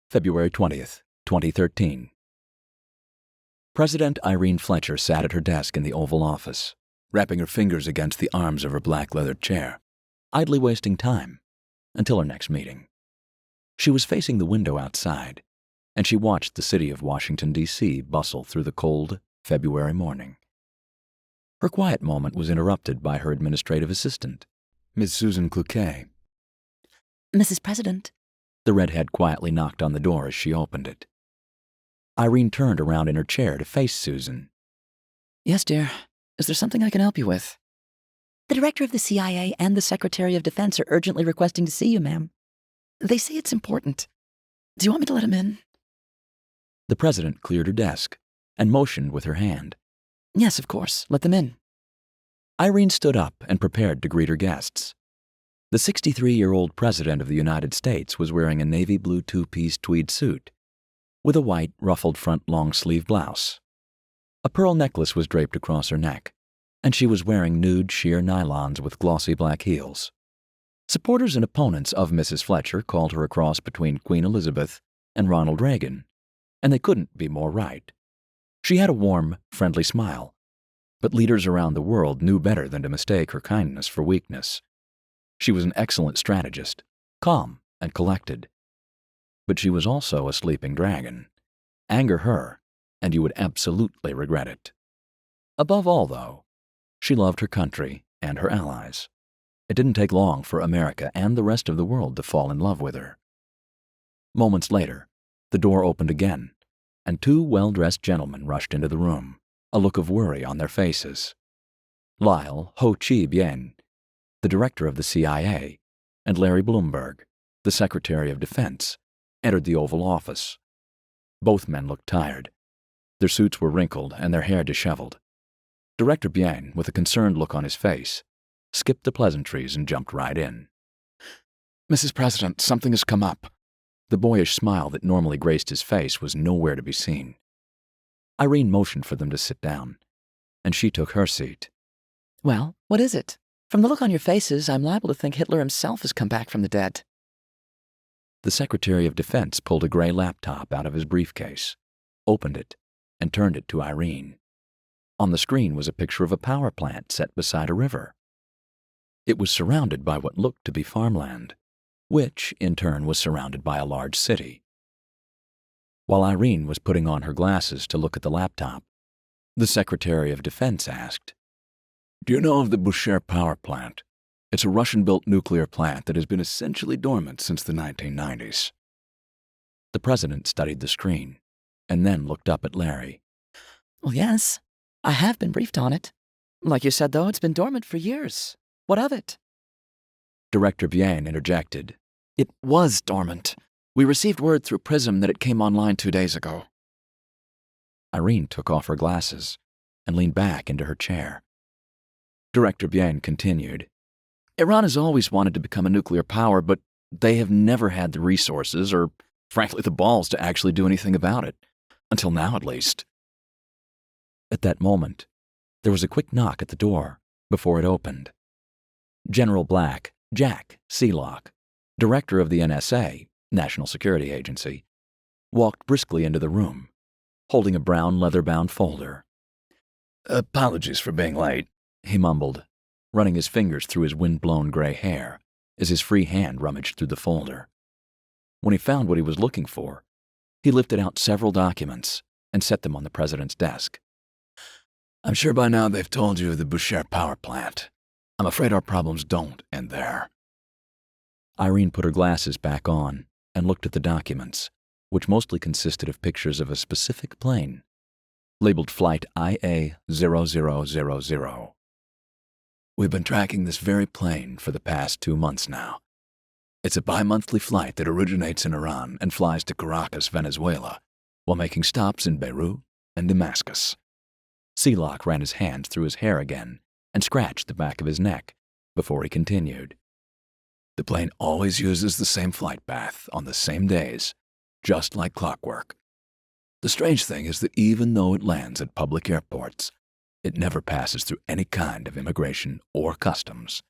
February 20th, 2013. President Irene Fletcher sat at her desk in the Oval Office, wrapping her fingers against the arms of her black leather chair, idly wasting time until her next meeting. She was facing the window outside, and she watched the city of Washington, D.C. bustle through the cold February morning. Her quiet moment was interrupted by her administrative assistant, Ms. Susan Cloquet. Mrs. President. The redhead quietly knocked on the door as she opened it. Irene turned around in her chair to face Susan. Yes, dear. Is there something I can help you with? The director of the CIA and the Secretary of Defense are urgently requesting to see you, ma'am. They say it's important. Do you want me to let him in? The president cleared her desk and motioned with her hand. Yes, of course. Let them in. Irene stood up and prepared to greet her guests. The 63-year-old president of the United States was wearing a navy blue two-piece tweed suit with a white, ruffled front long-sleeve blouse. A pearl necklace was draped across her neck, and she was wearing nude sheer nylons with glossy black heels. Supporters and opponents of Mrs. Fletcher called her a cross between Queen Elizabeth and Ronald Reagan, and they couldn't be more right. She had a warm, friendly smile, but leaders around the world knew better than to mistake her kindness for weakness. She was an excellent strategist, calm and collected. But she was also a sleeping dragon. Anger her, and you would absolutely regret it. Above all, though, she loved her country and her allies. It didn't take long for America and the rest of the world to fall in love with her. Moments later, the door opened again, and two well-dressed gentlemen rushed into the room, a look of worry on their faces. Lyle Ho Chi Bien, the director of the CIA, and Larry Bloomberg, the Secretary of Defense, entered the Oval Office. Both men looked tired. Their suits were wrinkled and their hair disheveled. Director Bien, with a concerned look on his face, skipped the pleasantries and jumped right in. Mrs. President, something has come up. The boyish smile that normally graced his face was nowhere to be seen. Irene motioned for them to sit down, and she took her seat. Well, what is it? From the look on your faces, I'm liable to think Hitler himself has come back from the dead. The Secretary of Defense pulled a gray laptop out of his briefcase, opened it, and turned it to Irene. On the screen was a picture of a power plant set beside a river. It was surrounded by what looked to be farmland, which, in turn, was surrounded by a large city. While Irene was putting on her glasses to look at the laptop, the Secretary of Defense asked, "Do you know of the Bushehr power plant? It's a Russian-built nuclear plant that has been essentially dormant since the 1990s. The president studied the screen and then looked up at Larry. Well, yes, I have been briefed on it. Like you said, though, it's been dormant for years. What of it? Director Bien interjected. It was dormant. We received word through Prism that it came online 2 days ago. Irene took off her glasses and leaned back into her chair. Director Bien continued. Iran has always wanted to become a nuclear power, but they have never had the resources or, frankly, the balls to actually do anything about it. Until now, at least. At that moment, there was a quick knock at the door before it opened. General Black, Jack Sealock, director of the NSA, National Security Agency, walked briskly into the room, holding a brown leather-bound folder. "Apologies for being late," he mumbled, running his fingers through his wind-blown gray hair as his free hand rummaged through the folder. When he found what he was looking for, he lifted out several documents and set them on the president's desk. "I'm sure by now they've told you of the Bushehr power plant. I'm afraid our problems don't end there." Irene put her glasses back on and looked at the documents, which mostly consisted of pictures of a specific plane, labeled Flight IA-0000. "We've been tracking this very plane for the past 2 months now. It's a bi-monthly flight that originates in Iran and flies to Caracas, Venezuela, while making stops in Beirut and Damascus." Sealock ran his hands through his hair again and scratched the back of his neck before he continued. "The plane always uses the same flight path on the same days, just like clockwork. The strange thing is that even though it lands at public airports, it never passes through any kind of immigration or customs.